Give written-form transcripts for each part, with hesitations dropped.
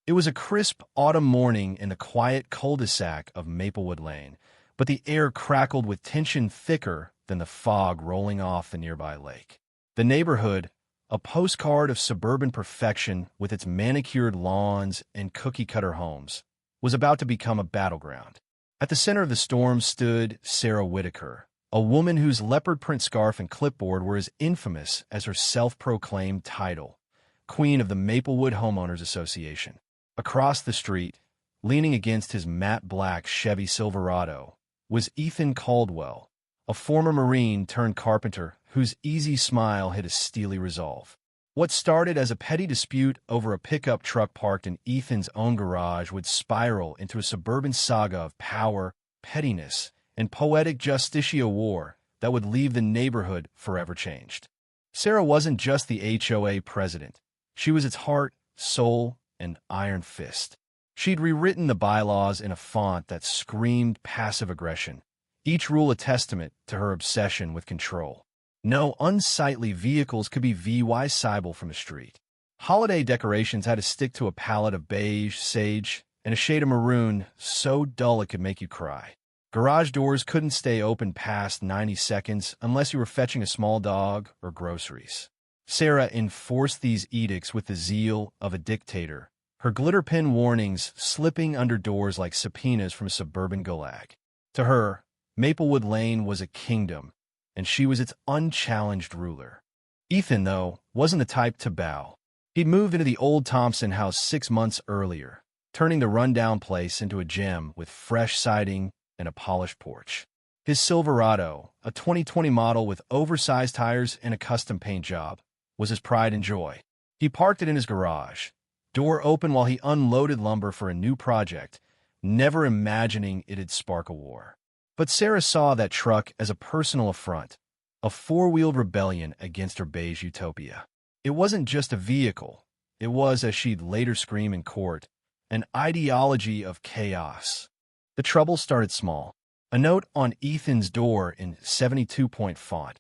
It was a crisp autumn morning in the quiet cul-de-sac of Maplewood Lane, but the air crackled with tension thicker than the fog rolling off the nearby lake. The neighborhood, a postcard of suburban perfection with its manicured lawns and cookie-cutter homes, was about to become a battleground. At the center of the storm stood Sarah Whitaker, a woman whose leopard print scarf and clipboard were as infamous as her self-proclaimed title, Queen of the Maplewood Homeowners Association. Across the street, leaning against his matte black Chevy Silverado, was Ethan Caldwell, a former Marine turned carpenter whose easy smile hid a steely resolve. What started as a petty dispute over a pickup truck parked in Ethan's own garage would spiral into a suburban saga of power, pettiness, and poetic justiciar war that would leave the neighborhood forever changed. Sarah wasn't just the HOA president. She was its heart, soul, and iron fist. She'd rewritten the bylaws in a font that screamed passive aggression, each rule a testament to her obsession with control. No unsightly vehicles could be visible from the street. Holiday decorations had to stick to a palette of beige, sage, and a shade of maroon so dull it could make you cry. Garage doors couldn't stay open past 90 seconds unless you were fetching a small dog or groceries. Sarah enforced these edicts with the zeal of a dictator, her glitter pen warnings slipping under doors like subpoenas from a suburban gulag. To her, Maplewood Lane was a kingdom, and she was its unchallenged ruler. Ethan, though, wasn't the type to bow. He'd moved into the old Thompson house 6 months earlier, turning the rundown place into a gem with fresh siding and a polished porch. His Silverado, a 2020 model with oversized tires and a custom paint job, was his pride and joy. He parked it in his garage, door open while he unloaded lumber for a new project, never imagining it'd spark a war. But Sarah saw that truck as a personal affront, a four-wheeled rebellion against her beige utopia. It wasn't just a vehicle. It was, as she'd later scream in court, an ideology of chaos. The trouble started small. A note on Ethan's door in 72-point font.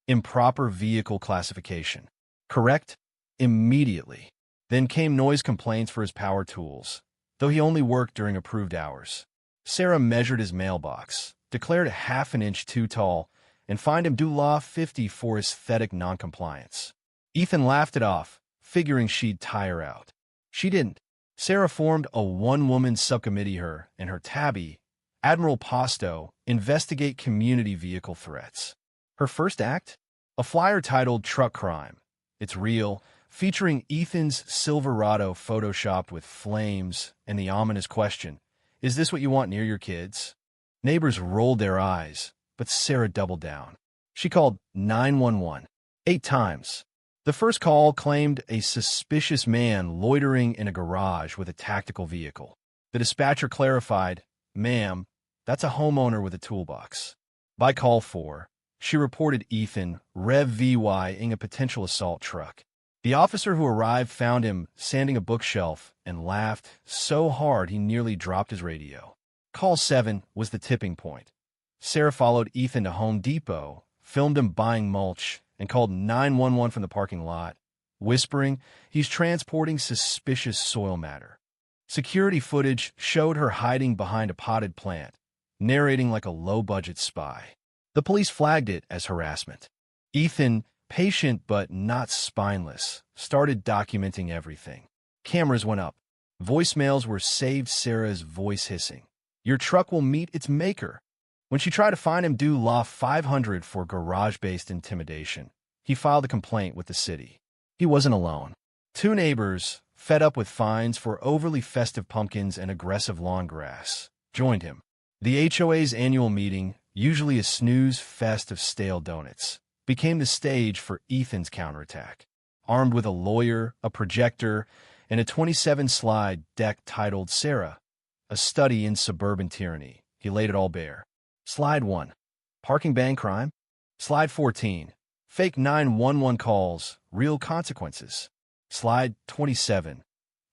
Improper vehicle classification. Correct? Immediately. Then came noise complaints for his power tools, though he only worked during approved hours. Sarah measured his mailbox, declared a half an inch too tall, and fined him $50 for aesthetic noncompliance. Ethan laughed it off, figuring she'd tire out. She didn't. Sarah formed a one-woman subcommittee, her and her tabby, Admiral Posto, investigate community vehicle threats. Her first act? A flyer titled Truck Crime. It's real, featuring Ethan's Silverado photoshopped with flames and the ominous question, "Is this what you want near your kids?" Neighbors rolled their eyes, but Sarah doubled down. She called 911 8 times. The first call claimed a suspicious man loitering in a garage with a tactical vehicle. The dispatcher clarified, "Ma'am, that's a homeowner with a toolbox." By call 4, she reported Ethan Rev-VY-ing a potential assault truck. The officer who arrived found him sanding a bookshelf and laughed so hard he nearly dropped his radio. Call 7 was the tipping point. Sarah followed Ethan to Home Depot, filmed him buying mulch, and called 911 from the parking lot, whispering he's transporting suspicious soil matter. Security footage showed her hiding behind a potted plant, narrating like a low-budget spy. The police flagged it as harassment. Ethan, patient but not spineless, started documenting everything. Cameras went up. Voicemails were saved, Sarah's voice hissing, "Your truck will meet its maker." When she tried to find him, do law 500 for garage-based intimidation. He filed a complaint with the city. He wasn't alone. 2 neighbors, fed up with fines for overly festive pumpkins and aggressive lawn grass, joined him. The HOA's annual meeting, usually a snooze fest of stale donuts, became the stage for Ethan's counterattack. Armed with a lawyer, a projector, and a 27-slide deck titled Sarah, A Study in Suburban Tyranny, he laid it all bare. Slide 1. Parking ban crime. Slide 14. Fake 911 calls, real consequences. Slide 27.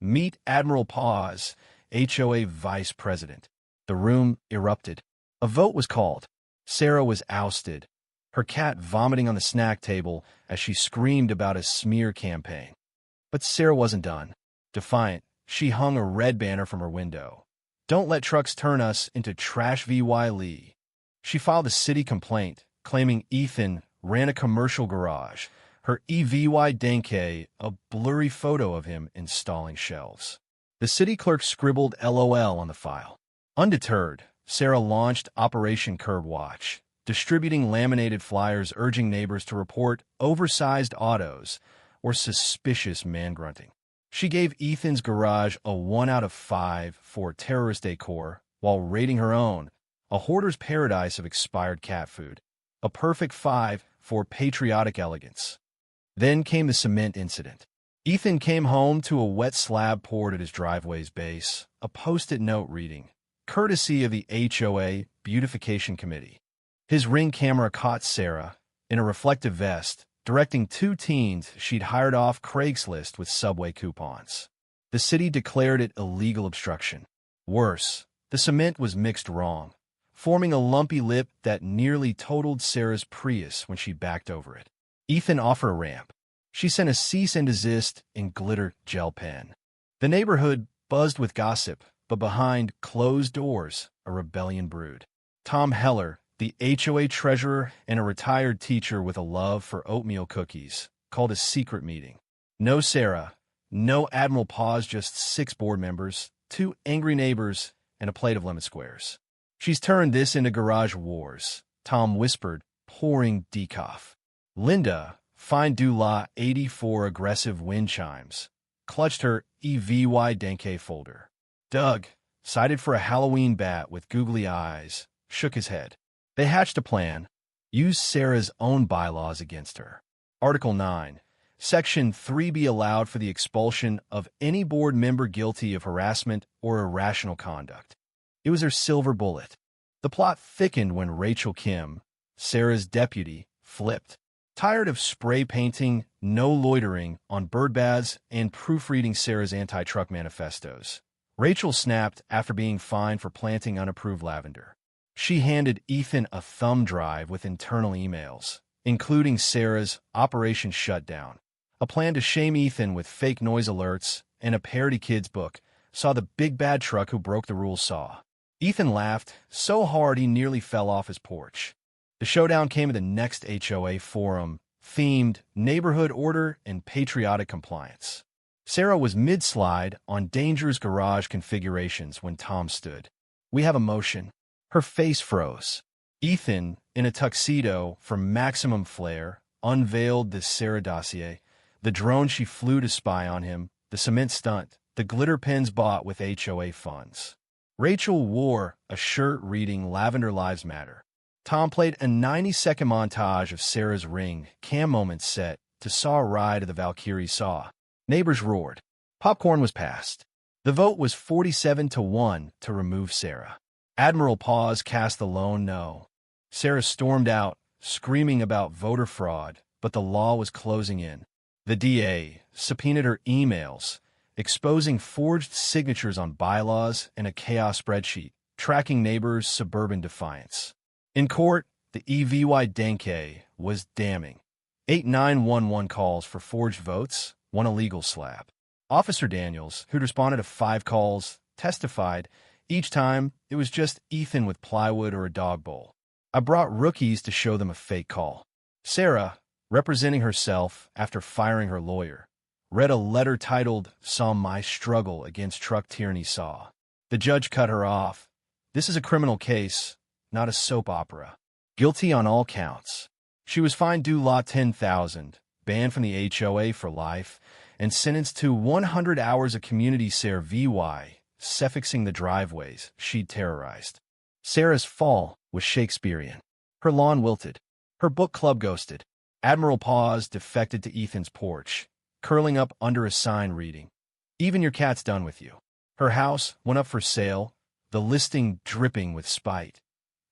Meet Admiral Paz, HOA Vice President. The room erupted. A vote was called. Sarah was ousted, her cat vomiting on the snack table as she screamed about a smear campaign. But Sarah wasn't done. Defiant, She hung a red banner from her window. "Don't let trucks turn us into trash VY Lee." She filed a city complaint, claiming Ethan ran a commercial garage, her EVY Denke a blurry photo of him installing shelves. The city clerk scribbled LOL on the file. Undeterred, Sarah launched Operation Curb Watch, distributing laminated flyers urging neighbors to report oversized autos or suspicious man-grunting. She gave Ethan's garage a 1 out of 5 for terrorist decor, while rating her own a hoarder's paradise of expired cat food, a perfect 5 for patriotic elegance. Then came the cement incident. Ethan came home to a wet slab poured at his driveway's base, a post-it note reading, courtesy of the HOA Beautification Committee. His Ring camera caught Sarah, in a reflective vest, directing 2 teens she'd hired off Craigslist with subway coupons. The city declared it illegal obstruction. Worse, the cement was mixed wrong, forming a lumpy lip that nearly totaled Sarah's Prius when she backed over it. Ethan offered a ramp. She sent a cease and desist in glitter gel pen. The neighborhood buzzed with gossip, but behind closed doors, a rebellion brewed. Tom Heller, the HOA treasurer and a retired teacher with a love for oatmeal cookies, called a secret meeting. No Sarah, no Admiral Pause, just 6 board members, 2 angry neighbors, and a plate of lemon squares. "She's turned this into garage wars," Tom whispered, pouring decaf. Linda, Fine du La 84 aggressive wind chimes, clutched her EVY Denke folder. Doug, cited for a Halloween bat with googly eyes, shook his head. They hatched a plan. Use Sarah's own bylaws against her. Article 9. Section 3B allowed for the expulsion of any board member guilty of harassment or irrational conduct. It was her silver bullet. The plot thickened when Rachel Kim, Sarah's deputy, flipped. Tired of spray painting, no loitering on bird baths, and proofreading Sarah's anti-truck manifestos, Rachel snapped after being fined for planting unapproved lavender. She handed Ethan a thumb drive with internal emails, including Sarah's Operation Shutdown, a plan to shame Ethan with fake noise alerts, and a parody kids book, Saw the Big Bad Truck Who Broke the Rules Saw. Ethan laughed so hard he nearly fell off his porch. The showdown came at the next HOA forum, themed Neighborhood Order and Patriotic Compliance. Sarah was mid-slide on dangerous garage configurations when Tom stood. "We have a motion." Her face froze. Ethan, in a tuxedo for maximum flair, unveiled the Sarah dossier, the drone she flew to spy on him, the cement stunt, the glitter pens bought with HOA funds. Rachel wore a shirt reading Lavender Lives Matter. Tom played a 90-second montage of Sarah's Ring cam moments set to Saw a Ride of the Valkyrie Saw. Neighbors roared. Popcorn was passed. The vote was 47-1 to remove Sarah. Admiral Pause cast the lone no. Sarah stormed out, screaming about voter fraud, but the law was closing in. The DA subpoenaed her emails, exposing forged signatures on bylaws and a chaos spreadsheet, tracking neighbors' suburban defiance. In court, the EVY Denke was damning. 8 911 calls for forged votes, 1 illegal slab. Officer Daniels, who'd responded to 5 calls, testified. Each time, it was just Ethan with plywood or a dog bowl. "I brought rookies to show them a fake call." Sarah, representing herself after firing her lawyer, read a letter titled "Saw My Struggle Against Truck Tyranny Saw." The judge cut her off. "This is a criminal case, not a soap opera." Guilty on all counts. She was fined due law $10,000, banned from the HOA for life, and sentenced to 100 hours of community care VY, suffixing the driveways she'd terrorized. Sarah's fall was Shakespearean. Her lawn wilted. Her book club ghosted. Admiral Pause defected to Ethan's porch, curling up under a sign reading, "Even your cat's done with you." Her house went up for sale, the listing dripping with spite.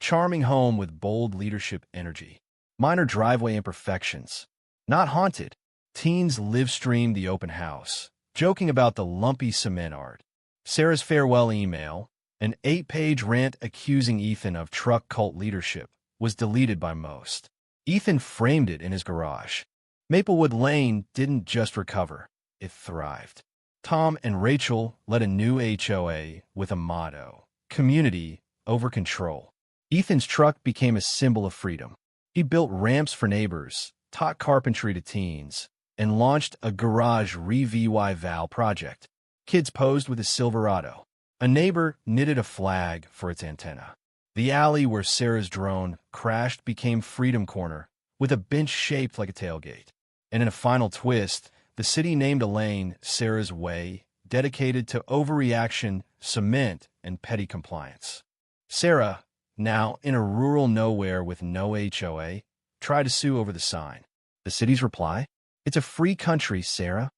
Charming home with bold leadership energy. Minor driveway imperfections. Not haunted. Teens live-streamed the open house, joking about the lumpy cement art. Sarah's farewell email, an 8-page rant accusing Ethan of truck cult leadership, was deleted by most. Ethan framed it in his garage. Maplewood Lane didn't just recover, it thrived. Tom and Rachel led a new HOA with a motto: community over control. Ethan's truck became a symbol of freedom. He built ramps for neighbors, taught carpentry to teens, and launched a garage revival project. Kids posed with a Silverado. A neighbor knitted a flag for its antenna. The alley where Sarah's drone crashed became Freedom Corner, with a bench shaped like a tailgate. And in a final twist, the city named a lane Sarah's Way, dedicated to overreaction, cement, and petty compliance. Sarah, now in a rural nowhere with no HOA, tried to sue over the sign. The city's reply? It's a free country, Sarah.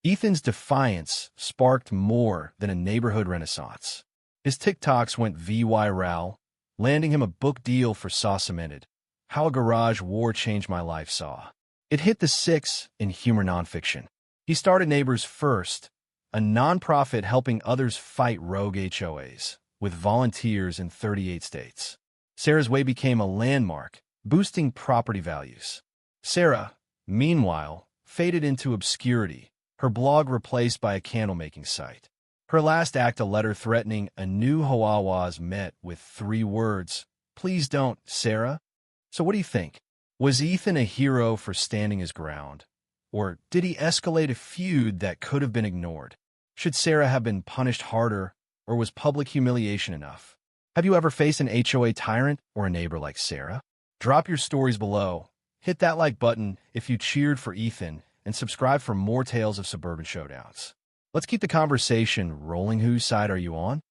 Ethan's defiance sparked more than a neighborhood renaissance. His TikToks went viral, landing him a book deal for Saw Cemented, How a Garage War Changed My Life Saw. It hit the 6 in humor nonfiction. He started Neighbors First, a nonprofit helping others fight rogue HOAs, with volunteers in 38 states. Sarah's Way became a landmark, boosting property values. Sarah, meanwhile, faded into obscurity, her blog replaced by a candle-making site. Her last act, a letter threatening a new HOA, was met with 3 words: "Please don't, Sarah." So what do you think? Was Ethan a hero for standing his ground? Or did he escalate a feud that could have been ignored? Should Sarah have been punished harder, or was public humiliation enough? Have you ever faced an HOA tyrant or a neighbor like Sarah? Drop your stories below. Hit that like button if you cheered for Ethan, and subscribe for more tales of suburban showdowns. Let's keep the conversation rolling. Whose side are you on?